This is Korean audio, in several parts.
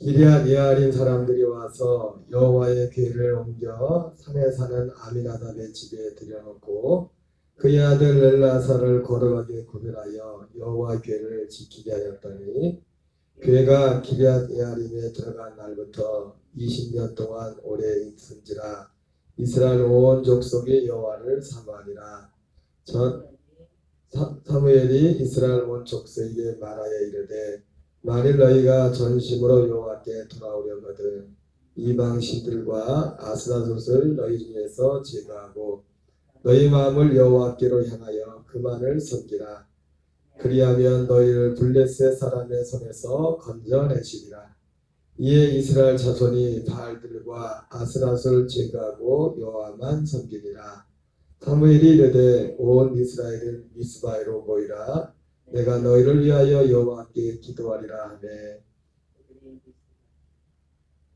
기럇 예아림 사람들이 와서 여호와의 궤를 옮겨 산에 사는 아미나답의 집에 들여놓고 그의 아들 엘라사를 거룩하게 구별하여 여호와 궤를 지키게 하였더니 궤가 기럇 예아림에 들어간 날부터 20년 동안 오래 있은지라 이스라엘 온 족속이 여호와를 사모하니라. 사무엘이 이스라엘 온 족속에게 말하여 이르되 만일 너희가 전심으로 여호와께 돌아오려거든 이방 신들과 아스라롯을 너희 중에서 제거하고 너희 마음을 여호와께로 향하여 그만을 섬기라. 그리하면 너희를 블레셋 사람의 손에서 건져내시리라. 이에 이스라엘 자손이 바알들과 아스라롯을 제거하고 여호와만 섬기리라. 사무엘이 이르되 온 이스라엘은 미스바에로 모이라. 내가 너희를 위하여 여호와께 기도하리라 하매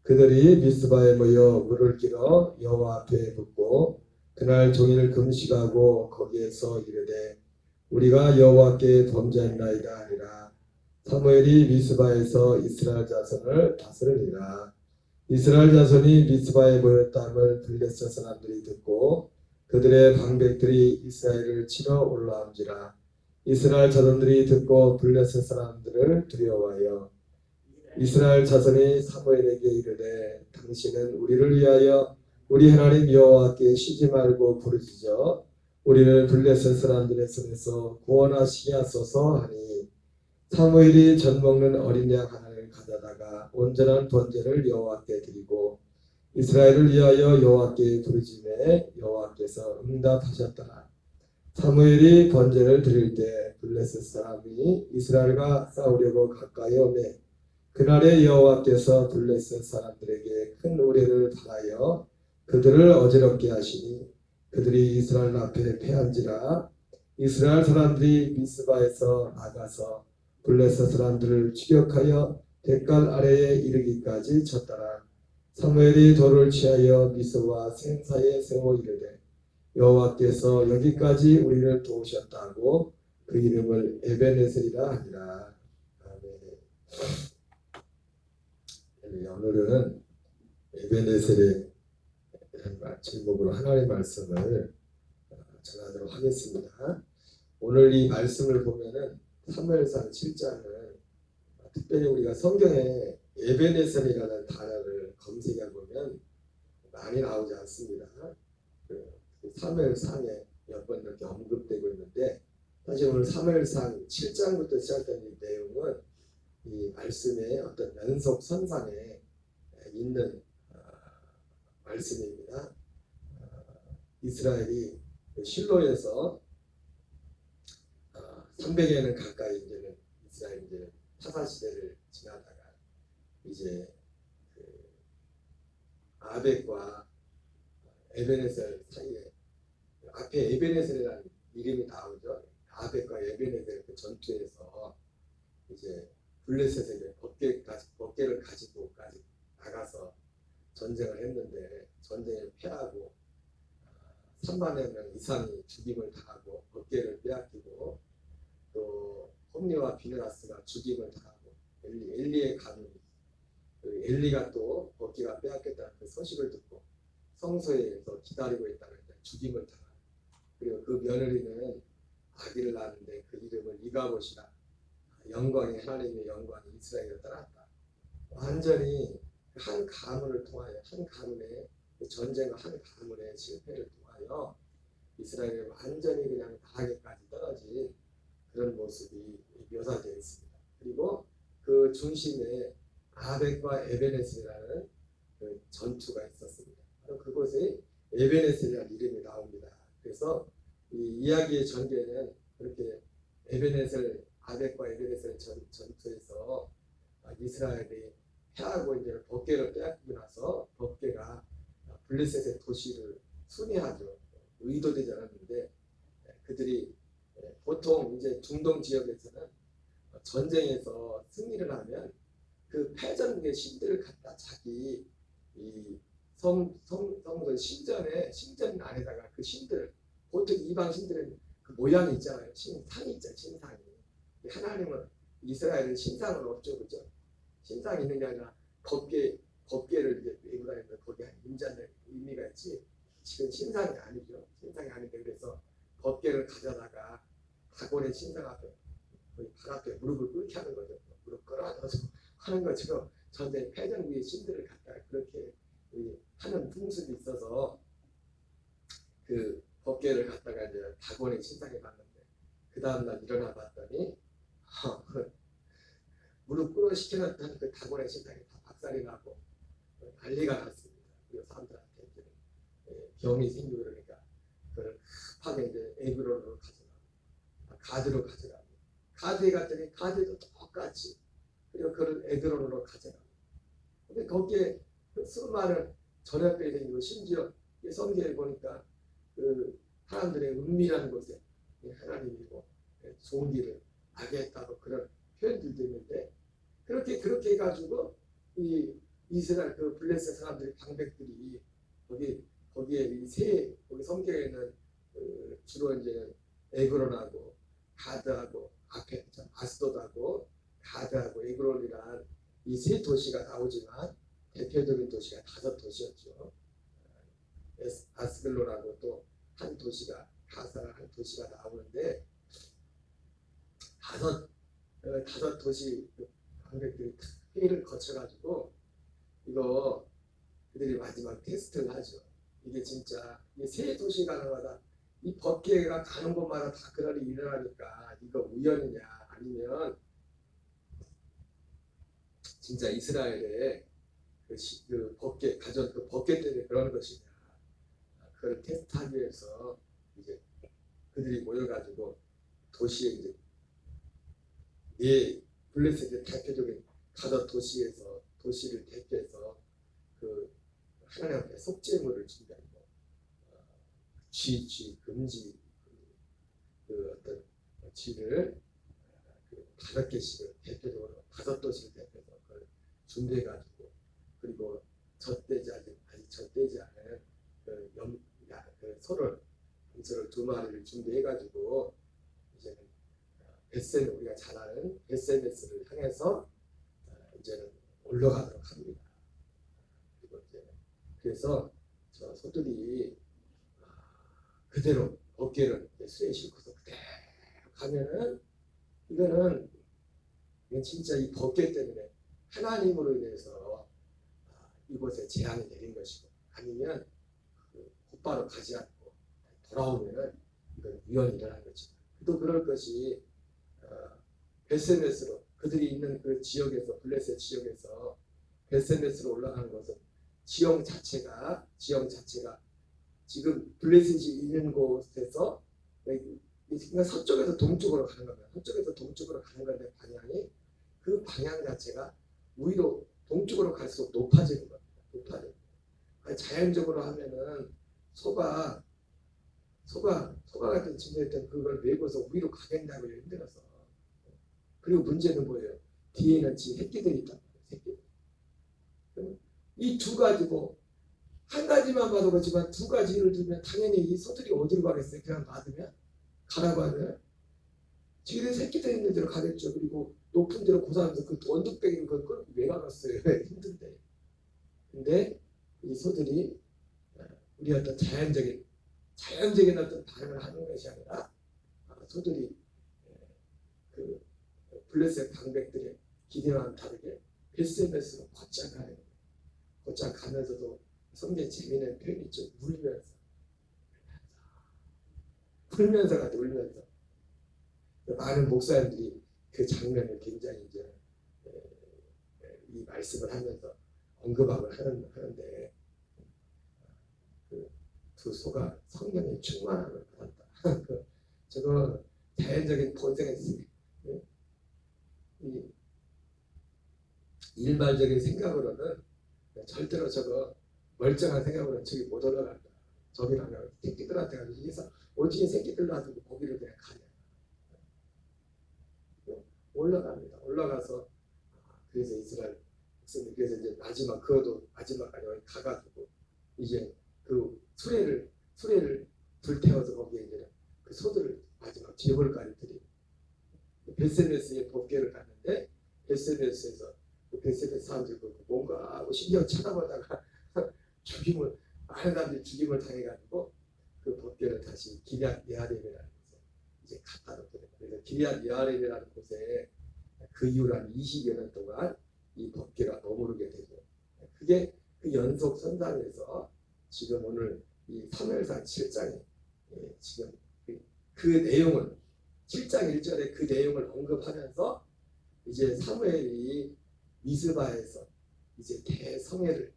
그들이 미스바에 모여 물을 길어 여호와 앞에 붓고 그날 종일 금식하고 거기에서 이르되 우리가 여호와께 범죄했나이다 하리라. 사무엘이 미스바에서 이스라엘 자손을 다스리니라. 이스라엘 자손이 미스바에 모였다함을 블레셋 사람들이 듣고 그들의 방백들이 이스라엘을 치러 올라온지라. 이스라엘 자손들이 듣고 블레셋 사람들을 두려워하여 이스라엘 자손이 사무엘에게 이르되 당신은 우리를 위하여 우리 하나님 여호와께 쉬지 말고 부르짖어 우리를 블레셋 사람들의 손에서 구원하시게 하소서 하니 사무엘이 젖 먹는 어린 양 하나를 가져다가 온전한 번제를 여호와께 드리고 이스라엘을 위하여 여호와께 부르짖매 여호와께서 응답하셨더라. 사무엘이 번제를 드릴 때 블레셋 사람이 이스라엘과 싸우려고 가까이 오매 그날에 여호와께서 블레셋 사람들에게 큰 우레를 발하여 그들을 어지럽게 하시니 그들이 이스라엘 앞에 패한지라. 이스라엘 사람들이 미스바에서 나가서 블레셋 사람들을 추격하여 댓갈 아래에 이르기까지 쳤더라. 사무엘이 돌을 취하여 미스와 생 사이에 세워 이르되 여호와께서 여기까지 우리를 도우셨다고 그 이름을 에베네셀이라 하니라. 아멘. 오늘은 에베네셀의 제목으로 하나님의 말씀을 전하도록 하겠습니다. 오늘 이 말씀을 보면은 사무엘상 7장은 특별히 우리가 성경에 에베네셀이라는 단어를 검색해 보면 많이 나오지 않습니다. 사무엘상에 몇 번 이렇게 언급되고 있는데 사실 오늘 사무엘상 7장부터 시작된 이 내용은 이 말씀의 어떤 연속선상에 있는 말씀입니다. 이스라엘이 실로에서 300여년 가까이 이제는 이스라엘 이제 타사 시대를 지나다가 이제 그 아벡과 에베네셀 사이에 앞에 에베네셀이라는 이름이 나오죠. 아벡과 에베네셀 그 전투에서 이제 블레셋에게 법궤를 가지고까지 나가서 전쟁을 했는데 전쟁에 패하고 3만여 명 이상이 죽임을 당하고 법궤를 빼앗기고 또 홈리와 비느하스가 죽임을 당하고 엘리의 가문이 엘리가 또 법궤가 빼앗겼다는 그 소식을 듣고 성소에서 기다리고 있다는 죽임을 당하고 그리고 그 며느리는 아기를 낳았는데 그 이름을 이가봇이라 영광이 하나님의 영광이 이스라엘을 떠났다. 완전히 한 가문을 통하여 한 가문의 전쟁과 한 가문의 실패를 통하여 이스라엘이 완전히 그냥 나락에까지 떨어진 그런 모습이 묘사되어 있습니다. 그리고 그 중심에 아벡과 에베네셀이라는 그 전투가 있었습니다. 그곳에 에베네셀이라는 이름이 나옵니다. 그래서 이 이야기의 전개는 그렇게 아벡과 에베네셀 전투에서 이스라엘이 패하고 이제 법궤를 빼앗기고 나서 법궤가 블레셋의 도시를 순회하죠. 의도되지 않았는데 그들이 보통 이제 중동 지역에서는 전쟁에서 승리를 하면 그 패전국의 신들을 갖다 자기 이 성전 신전 안에다가 그 신들 보통 이방 신들은 그 모양이 있잖아요. 신상이 있잖아요. 신상이. 하나님은 이스라엘은 신상은 없죠, 그죠? 신상이 있는 게 아니라 법계를 이제 메고 다니면 거기에 임자는 의미가 있지. 지금 신상이 아니죠. 신상이 아닌데 그래서 법계를 가져다가 다곤의 신상 앞에 거의 발 앞에 무릎을 꿇게 하는 거죠. 무릎 끌어안아서 하는 거죠. 전에 패전국의 신들을 갖다가 그렇게 하는 풍습이 있어서 그 법계를 갖다가 이제 다곤의 신상에 봤는데 그 다음날 일어나 봤더니 무릎 꿇어 시켜놨던 그 다곤의 신상이 다 박살이 나고 난리가 났습니다. 그리고 사람들한테 이제 병이 생기고 그러니까 그걸 급하게 이제 에그로로 가져가고 가드로 가져가고 가드에 갔더니 가드도 똑같이 그리고 그걸 에그로로 가져가고 근데 거기에 그 수많은 전염병이 생기고 심지어 성경에 보니까 그 사람들의 은밀한 곳에 하나님이고 좋은 길을 하게 했다고 그런 표현들도 있는데 그렇게 해가지고 이 이스라엘 그 블레셋 사람들이 방백들이 거기에 거기 성경에는 주로 이제 에그론하고 가드하고 앞에 아스돗하고 가드하고 에그론이란 이 세 도시가 나오지만 대표적인 도시가 5도시였죠. 아스글론하고 또 한 도시가 가사 한 도시가 나오는데 다섯 도시 방백들이 회의를 거쳐가지고 이거 그들이 마지막 테스트를 하죠. 이게 진짜 이 세 도시 가는마다 이 법계가 가는 곳마다 다 그런 일이 일어나니까 이거 우연이냐 아니면 진짜 이스라엘의 그 법계 가전 그 법계 때문에 그런 것이냐 그걸 테스트하기 위해서 이제 그들이 모여가지고 도시에 이제 블레셋의 대표적인 5도시에서 도시를 대표해서 그 하나님 앞에 속죄물을 준비하고 금지 그 어떤 쥐를 그 5개씩을 대표적으로 5도시를 대표해서 그걸 준비해가지고 그리고 젖되지 않은 그 소를 염소를 2마리를 준비해가지고 이제는 베센 우리가 잘 아는 베센에스를 향해서 이제는 올라가도록 합니다. 그리고 이제 그래서 저 소들이 그대로 어깨를 수에 싣고서 그대로 가면은 이건 진짜 이 법계 때문에 하나님으로 인해서 이곳에 재앙이 내린 것이고 아니면 곧바로 가지 않고 돌아오면은 이건 위험이 일어난 거지. 또 그럴 것이 베세메스로 그들이 있는 그 지역에서 블레셋 지역에서 베세메스로 올라가는 것은 지형 자체가 지금 블레셋이 있는 곳에서 그러니까 서쪽에서 동쪽으로 가는 겁니다. 서쪽에서 동쪽으로 가는 건데 방향이 그 방향 자체가 오히려 동쪽으로 갈수록 높아지는 겁니다. 높아지는 거예요. 자연적으로 하면은 소가 같은 짐승일 그걸 메고서 위로 가겠다고 힘들어서 그리고 문제는 뭐예요? 뒤에는 지 새끼들이 있단 말이에요. 새끼들. 이 두 가지고 한 가지만 봐도 그렇지만 두 가지를 두면 당연히 이 소들이 어디로 가겠어요? 그냥 놔두면? 가라고 하면 지들이 새끼들 있는 데로 가겠죠. 그리고 높은 데로 고사하면서 그 원두백인 걸 왜 가겠어요? 힘든데. 근데 이 소들이 우리 어떤 자연적인 어떤 반응을 하는 것이 아니라 소들이 그 블레셋 방백들의 기대와는 다르게 베스메스로 곧장 가요. 곧장 가면서도 성경에 재미있는 표현이 있죠. 울면서 같아. 울면서 많은 목사님들이 그 장면을 굉장히 이제 이 말씀을 하면서 언급하고 하는데 그 두 소가 성령의 충만함을 받았다. 저거 자연적인 본성에서 이 일반적인 생각으로는 절대로 저거 멀쩡한 생각으로는 저기 못 올라간다. 저기 가면 새끼들한테 가서 여기서 어떻게 새끼들 놔두고 거기를 그냥 가냐. 올라갑니다. 올라가서 그래서 이스라엘 백성들 그래서 이제 그것도 마지막까지 가가지고 이제 그 수레를 불태워서 거기에 이제 그 소들을 마지막 제물까지 드리고 베세메스의 법궤를 갔는데 베세메스에서 베세베 사람들 뭔가 하고 신경 쳐다보다가 죽임을 많은 사람들이 죽임을 당해가지고 그 법궤를 다시 기럇 예아림이라는 곳에 이제 갖다 놓거든요. 그래서 기럇 예아림이라는 곳에 그 이후로 한 20여 년 동안 이 법궤가 머무르게 되고, 그게 그 연속 선상에서 지금 오늘 이 사무엘상 7장에 지금 그 내용을 7장 1절에 그 내용을 언급하면서 이제 사무엘이 미스바에서 이제 대성회를,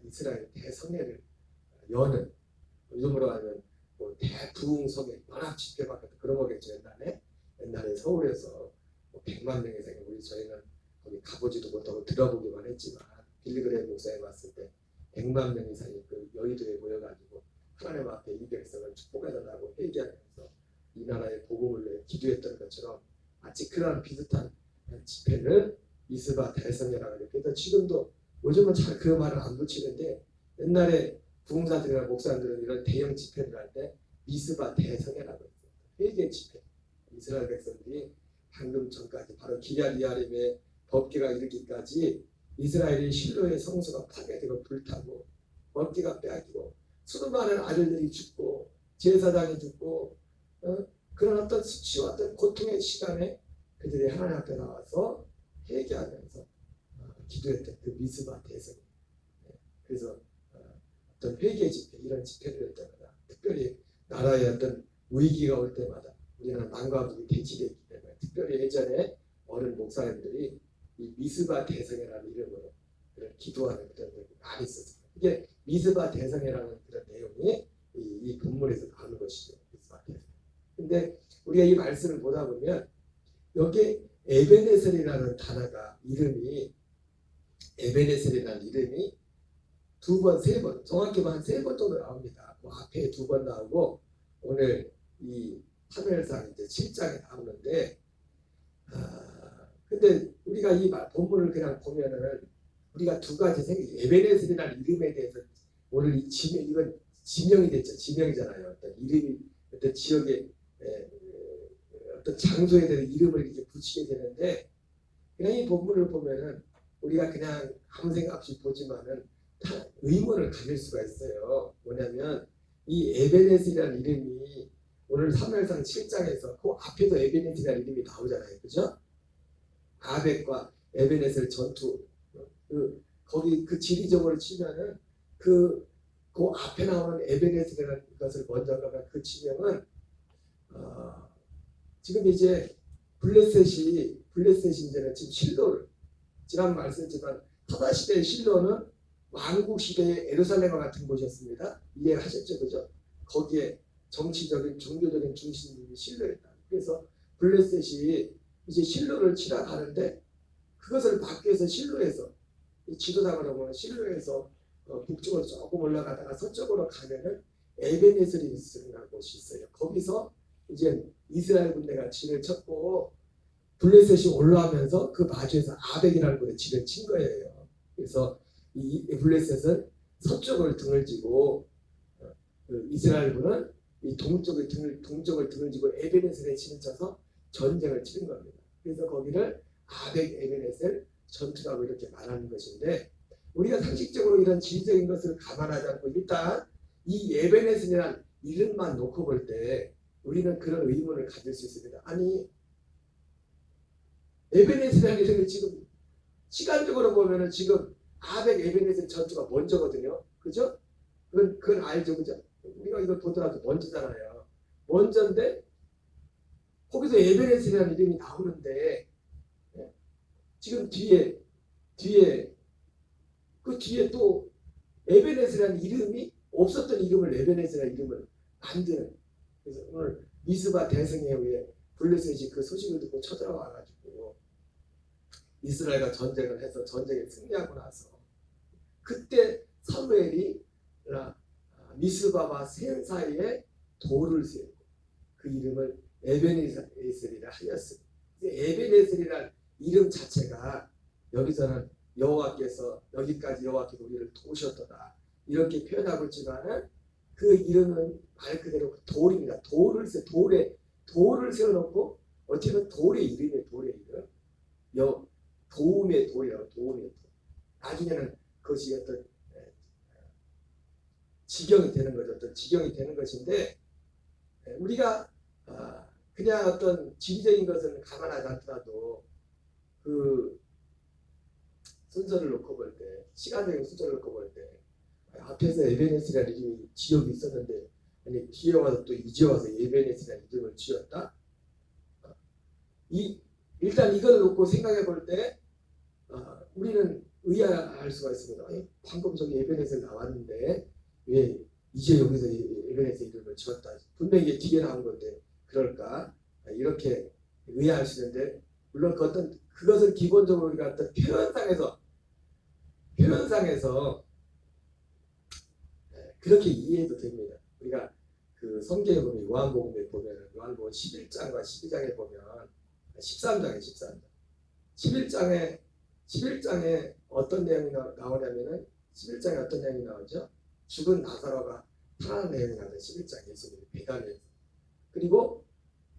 이스라엘 대성회를 여는, 요즘으로 하면 뭐 대부흥성회 연합 집회 같은 그런 거겠죠. 옛날에 서울에서 뭐 100만 명이 생겨, 우리 저희는 거기 가보지도 못하고 들어보기만 했지만 빌리그레임 목사에 봤을 때 100만 명 이상이 그 여의도에 모여가지고 하나님 앞에 이 백성을 축복해달라고 회개하면서 이 나라의 복음을 위해 기도했던 것처럼 마치 그런 비슷한 집회를 미스바 대성회라고 해요. 그래서 지금도 요즘은 잘 그 말을 안 붙이는데, 옛날에 부흥사들이나 목사들은 이런 대형 집회를 할 때 미스바 대성회라고 했어요. 회개 집회. 이스라엘 백성들이 방금 전까지 바로 기럇 예아림의 법궤가 이르기까지 이스라엘이 실로의 성소가 파괴되고 불타고 법궤가 빼앗기고 수많은 아들들이 죽고 제사장이 죽고 그런 어떤 수치와 어떤 고통의 시간에 그들이 하나님 앞에 나와서 회개하면서 기도했던 그 미스바 대성회. 그래서 어떤 회개 집회, 이런 집회를 할 때마다, 특별히 나라의 어떤 위기가 올 때마다 우리는 만과 북이 대치되기 때문에 특별히 예전에 어른 목사님들이 이 미스바 대성회라는 이름으로 그런 기도하는 그런 적이 많이 있었어요. 이게 미스바 대성회라는 그런 내용이 이 본문에서 나오는 것이죠. 미스바 대성회. 근데 우리가 이 말씀을 보다 보면 여기에 에베네셀이라는 단어가, 이름이 에베네셀이라는 이름이 두 번, 세 번, 정확히 한 세 번 정도 나옵니다. 그 앞에 두 번 나오고 오늘 이 사무엘상 이제 7장에 나오는데, 근데 우리가 이 본문을 그냥 보면은 우리가 두 가지 생각이, 에베네셀이라는 이름에 대해서 오늘 이 지명, 이건 지명이 됐죠. 지명이잖아요. 어떤 이름이 어떤 지역의 어떤 장소에 대한 이름을 이렇게 붙이게 되는데, 그냥 이 본문을 보면은 우리가 그냥 아무 생각 없이 보지만은 다 의문을 가질 수가 있어요. 뭐냐면 이 에베네셀이라는 이름이 오늘 사무엘상 7장에서 그 앞에도 에베네셀이라는 이름이 나오잖아요. 그죠? 아벡과 에베네셀 전투, 거기 그 지리적으로 치면은 그 앞에 나오는 에베네셀이라는 것을 먼저 가면 그 지명은 지금 이제 블레셋이 이제는 지금 실로를, 지난 말씀했지만 타다시대의 실로는 왕국 시대의 예루살렘과 같은 곳이었습니다. 이해하셨죠, 그죠? 거기에 정치적인, 종교적인 중심이 실로였다. 그래서 블레셋이 이제 실로를 치러 가는데, 그것을 막기 위해서 실로에서, 이 지도상으로 보면 실로에서 북쪽으로 조금 올라가다가 서쪽으로 가면은 에베네셀이라는 곳이 있어요. 거기서 이제 이스라엘 군대가 진을 쳤고 블레셋이 올라오면서 그 마주에서 아벡이라는 곳에 진을 친 거예요. 그래서 이 블레셋은 서쪽을 등을 지고 이스라엘군은 이 동쪽을 등을 지고 에베네셀에 진을 쳐서 전쟁을 치른 겁니다. 그래서 거기를 아벡 에베네셀 전투라고 이렇게 말하는 것인데, 우리가 상식적으로 이런 지리적인 것을 감안하지 않고 일단 이 에베네셀이라는 이름만 놓고 볼 때 우리는 그런 의문을 가질 수 있습니다. 아니, 에베네셀이라는 이름이 지금 시간적으로 보면은 지금 아벡 에베네셀 전투가 먼저거든요. 그죠? 그건 알죠, 그죠? 우리가 이걸 보더라도 먼저잖아요. 먼저인데 거기서 에베네셀이라는 이름이 나오는데, 지금 뒤에 또 에베네셀이라는 이름이 없었던 이름을 에베네셀이라는 이름을 만드는. 그래서 오늘 미스바 대성회에 의해 블레셋이 그 소식을 듣고 쳐들어와가지고 이스라엘과 전쟁을 해서 전쟁에 승리하고 나서 그때 사무엘이 미스바와 센 사이에 돌을 세우고 그 이름을 에베네셀이라 하였습니다. 에베네셀이라는 이름 자체가 여기서는 여호와께서 여기까지 여호와께서 우리를 도우셨도다 이렇게 표현하고 있지만은 그 이름은 말 그대로 돌입니다. 돌을 세워놓고 어떻게 보면 돌의 이름이에요. 돌의 이름. 도움의 도예요. 도움의 도. 나중에는 그것이 어떤 지경이 되는 거죠. 어떤 지경이 되는 것인데 우리가 그냥 어떤 지리적인 것은 감안하지 않더라도 그 순서를 놓고 볼 때, 시간적인 순서를 놓고 볼 때 앞에서 에베네스라는 이름이 지역이 있었는데 아니 뒤에 와서 또 이제 와서 에베네스라는 이름을 지었다. 일단 이걸 놓고 생각해 볼 때 우리는 의아할 수가 있습니다. 방금 저기 에베네스 나왔는데 왜 이제 여기서 에베네스 이름을 지었다. 분명히 이게 뒤에 나온 건데 그럴까? 이렇게 의아할 수 있는데 물론 그것은 기본적으로 우리가 어떤 표현상에서 그렇게 이해해도 됩니다. 우리가 그 성경에 보면 요한복음에 보면 요한복음 11장과 12장에 보면 13장에 11장에 어떤 내용이 나오냐면은 11장에 어떤 내용이 나오죠? 죽은 나사로가 살아난 내용이 나오죠. 11장 예수님이 베다니에서. 그리고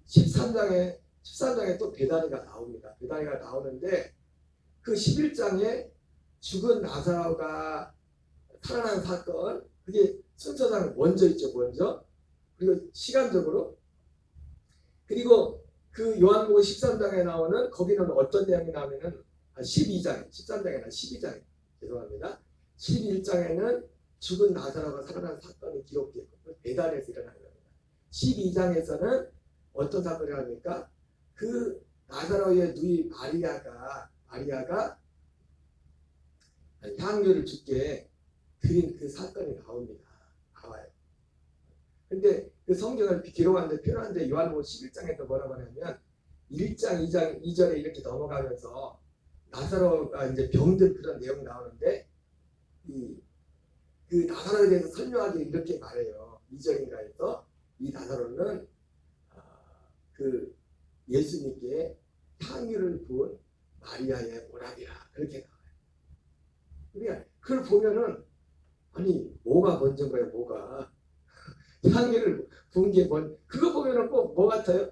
13장에 또 베다니가 나옵니다. 베다니가 나오는데 그 11장에 죽은 나사로가 살아난 사건 그게 순서상 먼저 있죠. 먼저. 그리고 시간적으로 그리고 그 요한복음 13장에 나오는 거기는 어떤 내용이 나오면은 13장에 아니라 12장에 죄송합니다. 11장에는 죽은 나사로가 살아난 사건이 기록되어 있고 베다니에서 일어나는 겁니다. 12장에서는 어떤 사건이 합니까? 그 나사로의 누이 마리아가 향유를 주께 드린 그 사건이 나와요. 근데 그 성경을 기록하는데 표현하는데 요한복음 11장에서 뭐라고 하냐면 1장, 2장, 2절에 이렇게 넘어가면서 나사로가 이제 병든 그런 내용이 나오는데 그 나사로에 대해서 설명하기 이렇게 말해요. 2절인가에서 이 나사로는 그 예수님께 향유를 부은 마리아의 오라비라 그렇게 나와요. 그러니까 그걸 보면은 아니 뭐가 먼저인가요? 뭐가 향유를 부은 게 그거 보면은 꼭 뭐 같아요?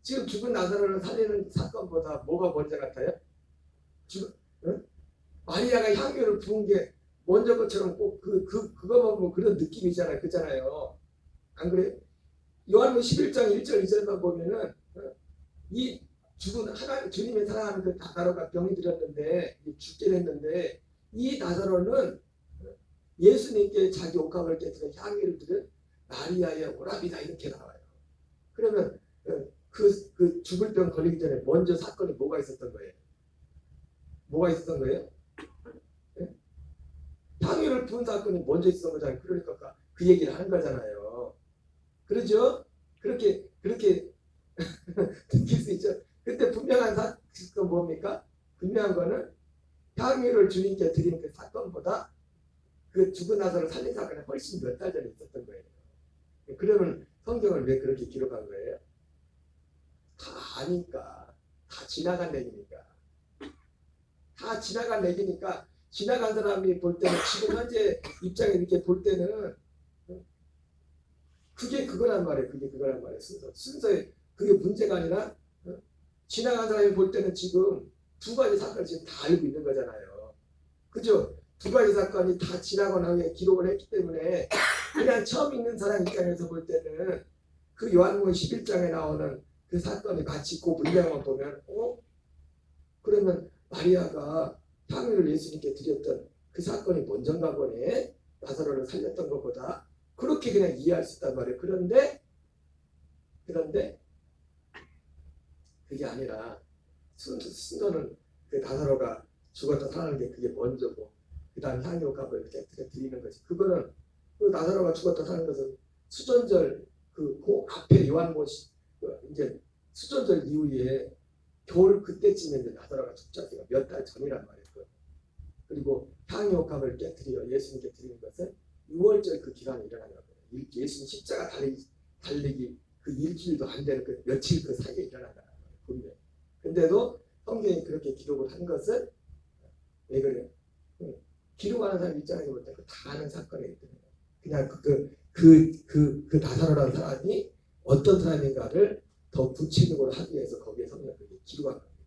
지금 죽은 나사로를 살리는 사건보다 뭐가 먼저 같아요? 마리아가 향유를 부은 게 먼저 것처럼 꼭 그거만 보면 그런 느낌이잖아요. 그잖아요. 안 그래요? 요한복음 11장 1절 2절만 보면은 이 죽은 주님의 사랑하는 그 나사로가 병이 들었는데 죽게 됐는데 이 나사로는 예수님께 자기 옥합을 깨뜨려 향유를 들은 마리아의 오라비다 이렇게 나와요. 그러면 그 죽을 병 걸리기 전에 먼저 사건이 뭐가 있었던 거예요? 뭐가 있었던 거예요? 네? 향유를 부은 사건이 먼저 있었던 거잖아요. 그러니까 그 얘기를 하는 거잖아요. 그렇죠? 그렇게 느낄 수 있죠. 근데 분명한 사건 뭡니까? 분명한 거는 향유를 주님께 드린 그 사건보다 그 죽은 나사로를 살린 사건이 훨씬 몇 달 전에 있었던 거예요. 그러면 성경을 왜 그렇게 기록한 거예요? 다 아니까. 다 지나간 얘기니까. 다 지나간 얘기니까 지나간 사람이 볼 때는 지금 현재 입장에 이렇게 볼 때는 그게 그거란 말이에요. 순서에 그게 문제가 아니라 지나간 사람이 볼 때는 지금 두 가지 사건을 지금 다 알고 있는 거잖아요. 그죠? 두 가지 사건이 다 지나고 나서 기록을 했기 때문에 그냥 처음 읽는 사람 입장에서 볼 때는 그 요한복음 11장에 나오는 그 사건이 마치 그 문장만 보면 그러면 마리아가 향유를 예수님께 드렸던 그 사건이 먼저인가 보네. 나사로를 살렸던 것보다 그렇게 그냥 이해할 수 있단 말이에요. 그런데 그게 아니라 순서는 그 나사로가 죽었다 살아난 게 그게 먼저고 그 다음 향유 값을 깨뜨려 드리는 거지. 그거는 그 나사로가 죽었다 사는 것은 수전절 그 앞에 요한복음 이제 수전절 이후에 겨울 그때쯤에 이제 나사로가 죽지 않습니까? 몇 달 전이란 말이에요. 그리고 향유 값을 깨뜨려 예수님께 드리는 것은 6월절 그 기간에 일어나는 거예요. 예수님 십자가 달리기 그 일주일도 안 되는 그 며칠 그 사이에 일어나는 거예요. 근데도 성경이 그렇게 기록을 한 것은 왜 그래요? 기록하는 사람 입장에서 볼 때 다 아는 사건이기 때문에 그냥 그 나사로라는 사람이 어떤 사람인가를 더 구체적으로 하기 위해서 거기에 성경을 기록한 겁니다.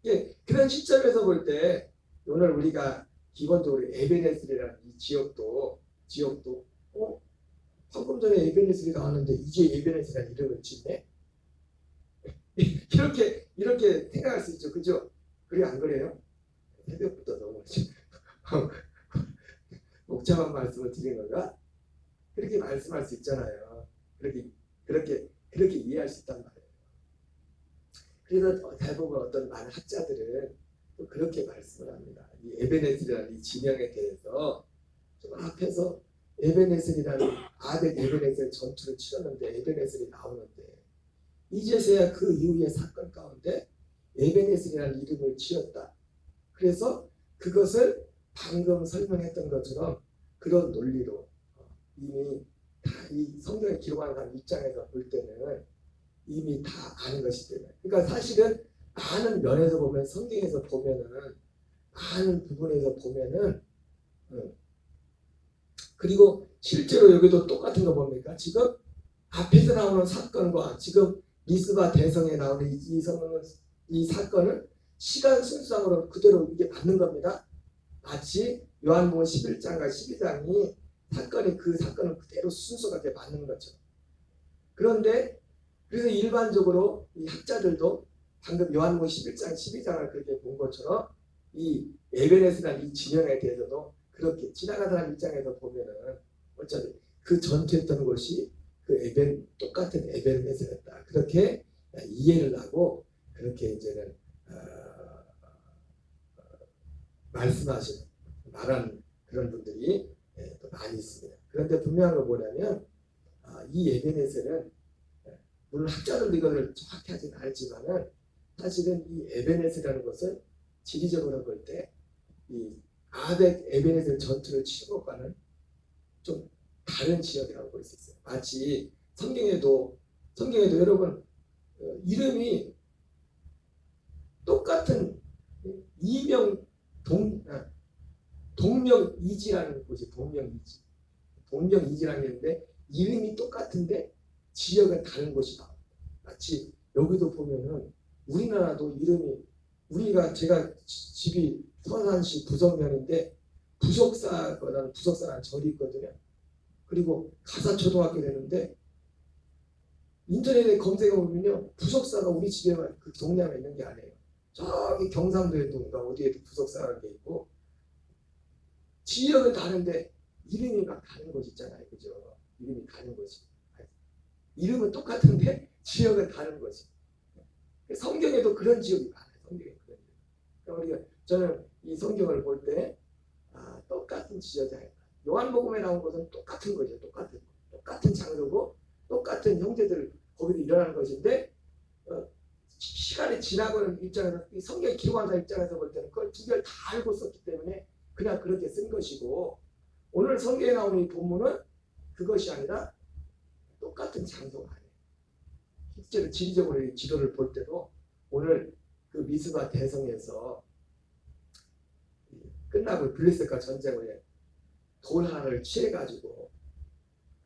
예, 그런 시점에서 볼 때 오늘 우리가 기본적으로 에베네셀이라는 이 지역도 방금 전에 에베네셀이 나왔는데 이제 에베네셀이라는 이름을 짓네. 이렇게 생각할 수 있죠, 그죠? 그래 안 그래요? 새벽부터 너무 복잡한 말씀을 드린 건가? 그렇게 말씀할 수 있잖아요. 그렇게 이해할 수 있단 말이에요. 그래서 대부분 어떤 많은 학자들은 또 그렇게 말씀을 합니다. 이 에베네셀이라는 이 지명에 대해서 좀 앞에서 아벡 에베네셀 전투를 치렀는데 에베네셀이 나오는데 이제서야 그 이후의 사건 가운데 에베네셀이라는 이름을 지었다. 그래서 그것을 방금 설명했던 것처럼 그런 논리로 이미 다 이 성경에 기록한 사람 입장에서 볼 때는 이미 다 아는 것이기 때문에, 그러니까 사실은 많은 면에서 보면, 성경에서 보면은 많은 부분에서 보면은 그리고 실제로 여기도 똑같은 거 봅니까? 지금 앞에서 나오는 사건과 지금 미스바 대성에 나오는 이 사건은 시간 순서상으로 그대로 이게 맞는 겁니다. 마치 요한복음 11장과 12장이 그 사건은 그대로 순서가 맞는 것처럼. 그런데 그래서 일반적으로 이 학자들도 방금 요한복음 11장, 12장을 그렇게 본 것처럼 이 에베네스라는 이 진영에 대해서도 그렇게 지나가는 사람 입장에서 보면은 어차피 그 전투했던 것이 똑같은 에베네스였다. 그렇게 이해를 하고 그렇게 이제는 말하는 그런 분들이 또 많이 있습니다. 그런데 분명한 건 뭐냐면 이 에베네셀은 물론 학자들도 이것을 정확히 하지는 않지만은 사실은 이 에베네셀이라는 것은 지리적으로 볼 때 이 아벡 에베네셀 전투를 치는 것과는 좀 다른 지역이라고 볼 수 있어요. 마치 성경에도 여러분 이름이 똑같은 동명이지라는 곳이 동명이지라는 게 있는데 이름이 똑같은데 지역은 다른 곳이 나옵니다. 마치 여기도 보면은 우리나라도 이름이 제가 집이 서산시 부석면인데 부석사라는 절이 있거든요. 그리고 가사초등학교 되는데 인터넷에 검색해 보면요 부석사가 우리 집에 그 동네에 있는 게 아니에요. 저기 경상도에도 어디에도 부석사라는 게 있고 지역은 다른데 이름이 막 다른 곳 있잖아요, 그죠? 이름이 다른 곳이. 이름은 똑같은데 지역은 다른 거지. 성경에도 그런 지역이 많아요. 성경에 그런 지역. 그러니까 저는 이 성경을 볼 때 똑같은 지역이 아니다. 요한복음에 나온 것은 똑같은 거죠. 똑같은 장소고 똑같은 형제들 거기서 일어나는 것인데 시간이 지나고는 입장에서 이 성경 기록한 사람 입장에서 볼 때는 그걸 두 개를 다 알고 썼기 때문에 그냥 그렇게 쓴 것이고 오늘 성경에 나오는 이 본문은 그것이 아니라 똑같은 장소가 아니에요. 실제로 지리적으로 지도를 볼 때도 오늘 그 미스바 대성에서 끝나고 블레셋과 전쟁 후에 돌 하나를 취해가지고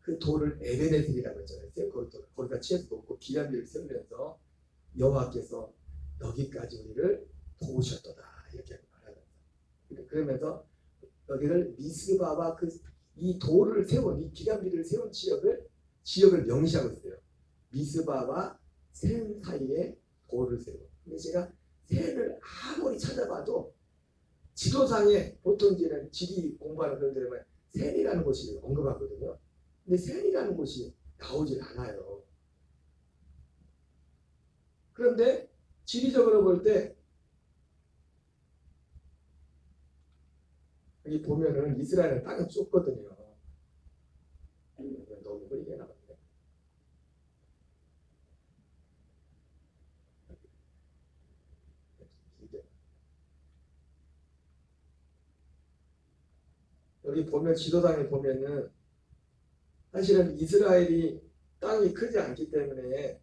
그 돌을 에베네셀이라고 했잖아요. 거기다 취해서 놓고 기념비를 세우면서 여호와께서 여기까지 우리를 도우셨도다 이렇게 말하면서 그러면서 여기를 미스바와 이 돌을 세운 이 기념비를 세운 지역을 명시하고 있어요. 미스바와 센 사이에 돌을 세우고. 근데 제가 센을 아무리 찾아봐도 지도상에 보통 이제는 지리 공부하는 그런 데는 센이라는 곳이 언급하거든요. 근데 센이라는 곳이 나오질 않아요. 그런데 지리적으로 볼 때 여기 보면은 이스라엘은 땅이 좁거든요. 너무 흐리게 나왔네. 여기 보면 지도상에 보면은 사실은 이스라엘이 땅이 크지 않기 때문에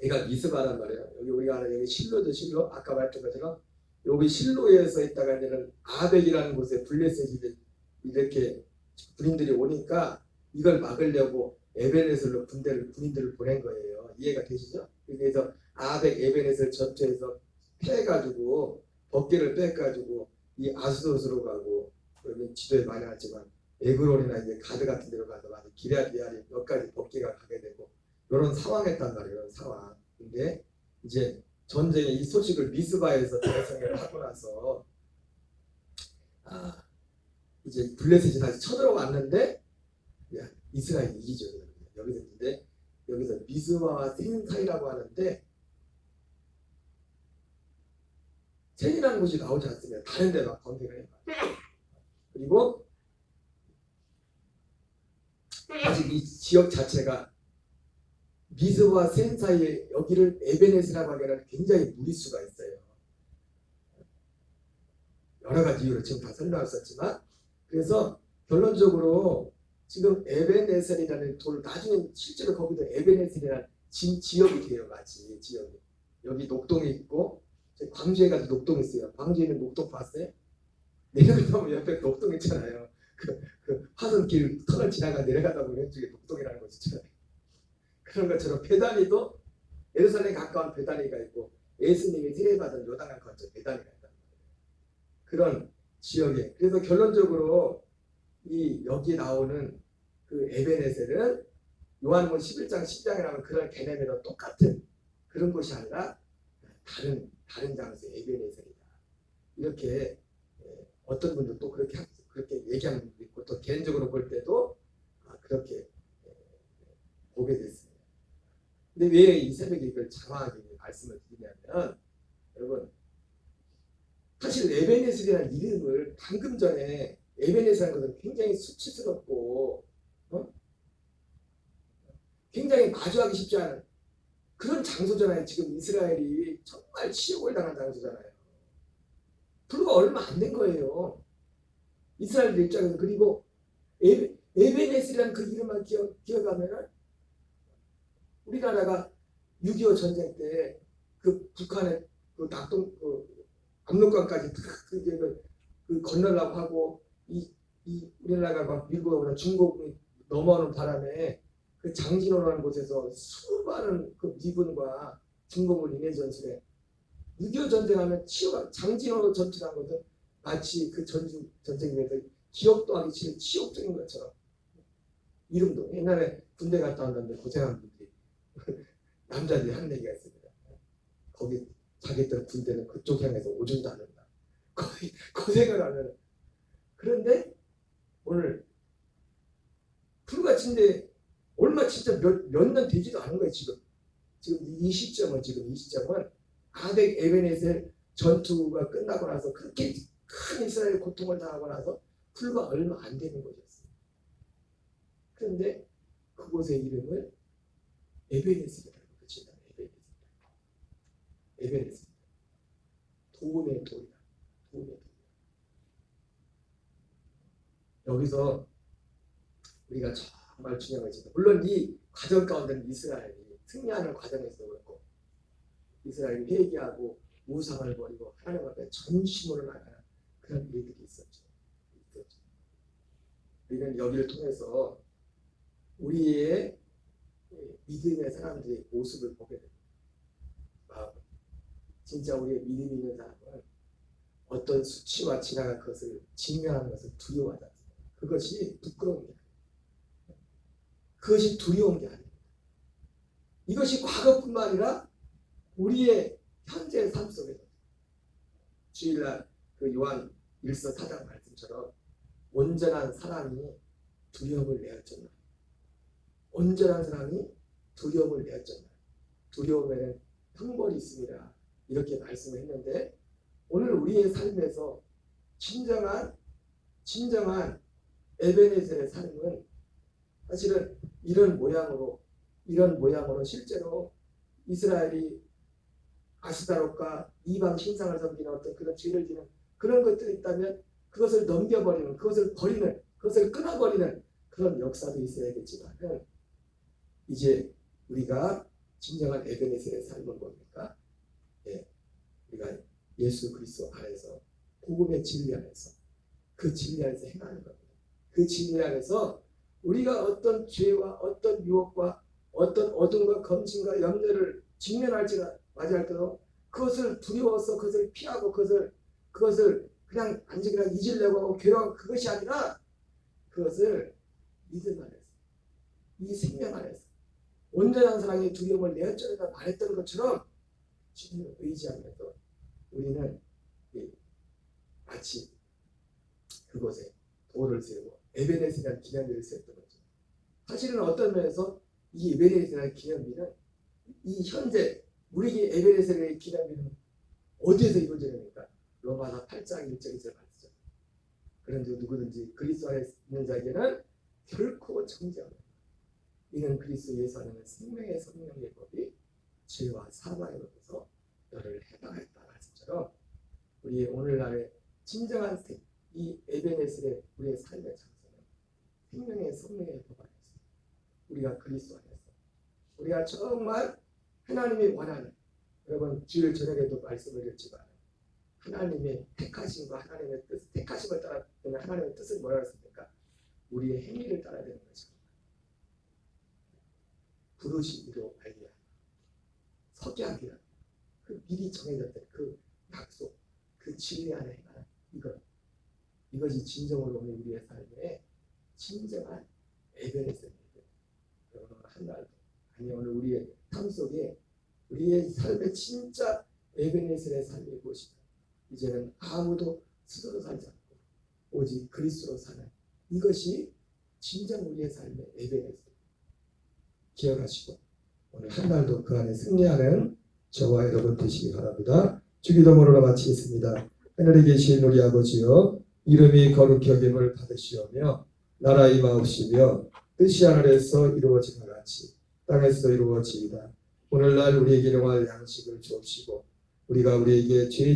얘가 미스바란 말이에요. 여기 우리가 아는 여기 실로죠, 실로. 아까 말했던 것처럼 여기 실로에서 있다가 이제는 아벡이라는 곳에 블레셋이 이렇게 군인들이 오니까 이걸 막으려고 에베네셀로 군인들을 보낸 거예요. 이해가 되시죠? 그래서 아벡 에베네셀 전투에서 패가지고 법계를 빼가지고 이 아스도스로 가고 여기 지도에 많이 나왔지만 에그론이나 이제 가드 같은 데로 가서 많이 기럇리알이 몇 가지 법계가 가게 되고 이런 상황이었단 말이에요. 이런 상황. 근데 이제 전쟁의 이 소식을 미스바에서 대성을 하고 나서 이제 블레셋이 다시 쳐들어왔는데 이스라엘이 이기죠. 여기서 근데 여기서 미스바와 센 사이라고 하는데 센이라는 곳이 나오지 않습니다. 다른 데 막 검색을 해봐요. 그리고 아직 이 지역 자체가 미스와 센 사이에 여기를 에베네스라고 하기에는 굉장히 무리수가 있어요. 여러 가지 이유로 지금 다 설명할 수 없지만 그래서 결론적으로 지금 에베네셀이라는 돌 나중에 실제로 거기도 에베네셀이라는 지역이 돼요. 마치 지역이 여기 녹동이 있고 광주에 가도 녹동 있어요. 광주에는 녹동 봤어요? 내려가다 보면 옆에 녹동 있잖아요. 그 화성길 터널 지나가 내려가다 보면 왼쪽에 녹동이라는 곳 있잖아요. 그런 것처럼 베다니도 예루살렘에 가까운 베다니가 있고 예수님이 세례받은 요단강 근처 베다니가 있단 말이에요. 그런 지역에 그래서 결론적으로 이 여기 나오는 그 에베네셀은 요한복음 11장 10장에 나오는 그런 개념이랑 똑같은 그런 곳이 아니라 다른 장소의 에베네셀이다. 이렇게 어떤 분들 또 그렇게 얘기하는 분도 있고 또 개인적으로 볼 때도 그렇게 보게 됐습니다. 근데 왜 이 새벽에 이걸 장황하게 말씀을 드리냐면 여러분 사실 에베네셀이라는 이름을 방금 전에 에베네셀이라는 것은 굉장히 수치스럽고 굉장히 마주하기 쉽지 않은 그런 장소잖아요. 지금 이스라엘이 정말 치욕을 당한 장소잖아요. 불과 얼마 안 된 거예요. 이스라엘 입장에서. 그리고 에베네셀이라는 그 이름만 기억하면은 우리나라가 6.25 전쟁 때 그 북한의 그 낙동 압록강까지 그 건너려고 하고 우리나라가 미국하고나 중국이 넘어오는 바람에 그 장진호라는 곳에서 수많은 그 미군과 중공을 인해 전술에 6.25 전쟁하면 장진호 전투라는 것은 마치 그 전쟁에서 기억도 하기 싫은 치욕적인 것처럼 이름도 옛날에 군대 갔다 왔는데 고생한 분들이 남자들이 하는 얘기가 있습니다. 거기 자기들 군대는 그쪽 향해서 오줌도 안 한다. 거의 고생을 하면 그런데 오늘 불같은데 얼마 진짜 몇 년 되지도 않은 거예요. 지금 이 시점은 아벡 에베네셀 전투가 끝나고 나서 그렇게 큰 이스라엘 고통을 당하고 나서 불과 얼마 안 되는 것이었어요. 그런데 그곳의 이름을 에베네셀이라고 붙인다. 에베네셀. 도움의 돌이다. 여기서 우리가 정말 중요한 것이 물론 이 과정 가운데는 이스라엘이 승리하는 과정에서 그렇고 이스라엘이 회개하고 우상을 버리고 하나님 앞에 전심으로 나가는 그런 일들이 있었죠. 우리는 여기를 통해서 우리의 믿음의 사람들의 모습을 보게 됩니다. 진짜 우리의 믿음 있는 사람은 어떤 수치와 지나간 것을 직면하는 것을 두려워하지 않습니다. 그것이 부끄러운 게 아닙니다. 그것이 두려운 게 아닙니다. 이것이 과거뿐만 아니라 우리의 현재 삶 속에서 주일날 그 요한 1서 4장 말씀처럼 온전한 사람이 두려움을 내었잖아요. 온전한 사람이 두려움을 내었잖아요. 두려움에는 형벌이 있습니다. 이렇게 말씀을 했는데 오늘 우리의 삶에서 진정한 에베네셀의 삶은 사실은 이런 모양으로 실제로 이스라엘이 아스타롯과 이방 신상을 섬기는 어떤 그런 죄를 지는 그런 것들이 있다면 그것을 넘겨버리는, 그것을 버리는, 그것을 끊어버리는 그런 역사도 있어야겠지만 이제 우리가 진정한 에베네셀의 삶은 뭡니까? 우리가 예수 그리스도 안에서 복음의 진리 안에서 그 진리 안에서 행하는 겁니다. 그 진리 안에서 우리가 어떤 죄와 어떤 유혹과 어떤 어둠과 검증과 염려를 직면할지라 맞이할때도 그것을 두려워서 그것을 피하고 그것을 그냥 단지 그냥 잊으려고 하고 괴로워하고 그것이 아니라 그것을 믿음 안에서 이 생명 안에서 온전한 사랑의 두려움을 내어전에다 말했던 것처럼 주님을 의지하면서 우리는 마치 그곳에 돌을 세우고 에베네스라는 기념비를 세웠던 거죠. 사실은 어떤 면에서 이 에베네스라는 기념비는 이 현재 우리에게 에베네스라는 기념비는 어디에서 이루어지는가? 로마서 8장 1절 2절 말이죠. 그런데 누구든지 그리스도 안에 있는 자에게는 결코 정죄함 이는 그리스도 예수 안에는 생명의 성령의 법이 죄와 사망의 법에서 너를 해방했다 말씀처럼 우리 오늘날의 진정한 이 에베네셀의 우리의 삶의 장소는 생명의 성령의 법 안에서 우리가 그리스도 안에서 우리가 정말 하나님이 원하는 여러분 주일 저녁에도 말씀을 드렸지만 하나님의 택하심과 하나님의 뜻 택하심을 따라 하나님의 뜻은 뭐라고 했습니까? 우리의 행위를 따라야 되는 거죠. 부르심으로 알게 석양이라 그 미리 정해졌던 그 약속 그 진리 안에 행하는 이것이 진정으로 오늘 우리의 삶의 진정한 에베네셀입니다. 여러분 한 날도 아니 오늘 우리의 삶 속에 우리의 삶의 진짜 에베네셀의 삶이 무엇이냐 이제는 아무도 스스로 살지 않고 오직 그리스도로 사는 이것이 진정 우리의 삶의 에베네셀 기억하시고 오늘 한 날도 그 안에 승리하는 저와 여러분 되시기 바랍니다. 주기도문으로 마치겠습니다. 하늘에 계신 우리 아버지여 이름이 거룩히 여김을 받으시오며 나라 임하옵시며 뜻이 하늘에서 이루어지는 같이 땅에서 이루어지이다. 오늘날 우리에게 일용할 양식을 주옵시고 우리가 우리에게 죄 지은